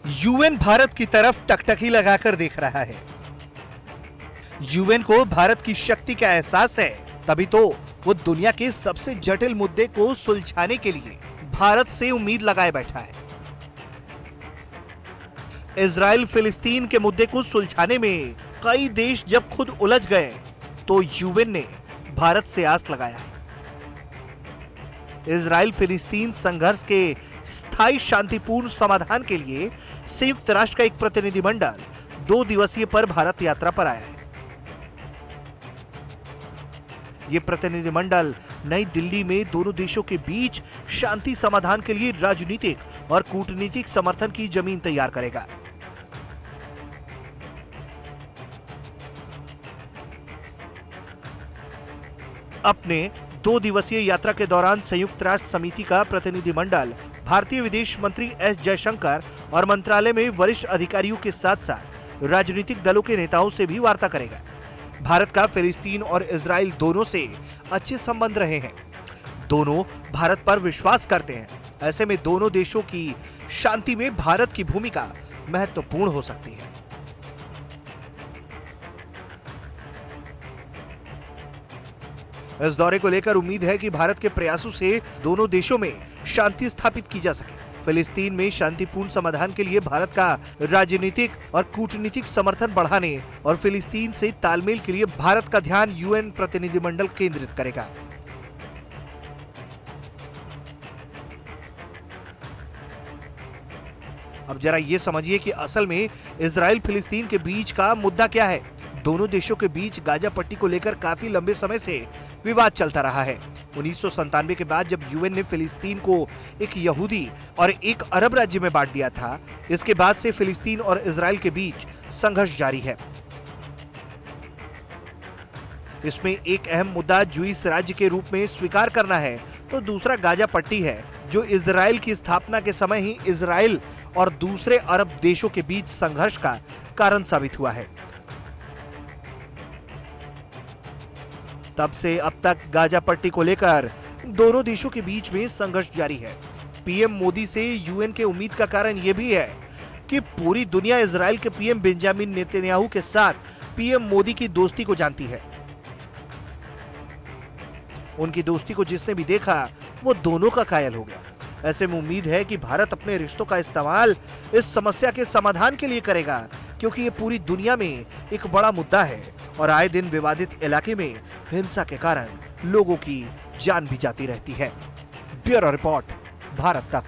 UN Bharat की तरफ टकटकी लगाकर देख रहा है। यूएन को भारत की शक्ति का एहसास है, तभी तो वो दुनिया के सबसे जटिल मुद्दे को सुलझाने के लिए भारत से उम्मीद लगाए बैठा है। इजराइल फिलिस्तीन के मुद्दे को सुलझाने में कई देश जब खुद उलझ गए तो यूएन ने भारत से आस लगाया है। इजराइल फिलिस्तीन संघर्ष के स्थायी शांतिपूर्ण समाधान के लिए संयुक्त राष्ट्र का एक प्रतिनिधिमंडल 2 दिवसीय पर भारत यात्रा पर आया है। यह प्रतिनिधिमंडल नई दिल्ली में दोनों देशों के बीच शांति समाधान के लिए राजनीतिक और कूटनीतिक समर्थन की जमीन तैयार करेगा। अपने 2 दिवसीय यात्रा के दौरान संयुक्त राष्ट्र समिति का प्रतिनिधिमंडल भारतीय विदेश मंत्री एस जयशंकर और मंत्रालय में वरिष्ठ अधिकारियों के साथ साथ राजनीतिक दलों के नेताओं से भी वार्ता करेगा। भारत का फिलिस्तीन और इजराइल दोनों से अच्छे संबंध रहे हैं। दोनों भारत पर विश्वास करते हैं। ऐसे में दोनों देशों की शांति में भारत की भूमिका महत्वपूर्ण हो सकती है। इस दौरे को लेकर उम्मीद है कि भारत के प्रयासों से दोनों देशों में शांति स्थापित की जा सके। फिलिस्तीन में शांतिपूर्ण समाधान के लिए भारत का राजनीतिक और कूटनीतिक समर्थन बढ़ाने और फिलिस्तीन से तालमेल के लिए भारत का ध्यान यूएन प्रतिनिधिमंडल केंद्रित करेगा। अब जरा ये समझिए कि असल में इजराइल फिलिस्तीन के बीच का मुद्दा क्या है। दोनों देशों के बीच गाजा पट्टी को लेकर काफी लंबे समय से विवाद चलता रहा है। 1997 के बाद जब यूएन ने फिलिस्तीन को एक यहूदी और एक अरब राज्य में बांट दिया था, इसके बाद से फिलिस्तीन और इजराइल के बीच संघर्ष जारी है। इसमें एक अहम मुद्दा ज्यूइश राज्य के रूप में स्वीकार करना है, तो दूसरा गाजा पट्टी है, जो इजराइल की स्थापना के समय ही इजराइल और दूसरे अरब देशों के बीच संघर्ष का कारण साबित हुआ है। तब से अब तक गाजा पट्टी को लेकर दोनों देशों के बीच में संघर्ष जारी है। पीएम मोदी से यूएन के उम्मीद का कारण यह भी है कि पूरी दुनिया इजराइल के पीएम बेंजामिन नेतन्याहू के साथ पीएम मोदी की दोस्ती को जानती है। उनकी दोस्ती को जिसने भी देखा वो दोनों का कायल हो गया। ऐसे में उम्मीद है कि भारत अपने रिश्तों का इस्तेमाल इस समस्या के समाधान के लिए करेगा, क्योंकि ये पूरी दुनिया में एक बड़ा मुद्दा है और आए दिन विवादित इलाके में हिंसा के कारण लोगों की जान भी जाती रहती है। ब्यूरो रिपोर्ट, भारत तक।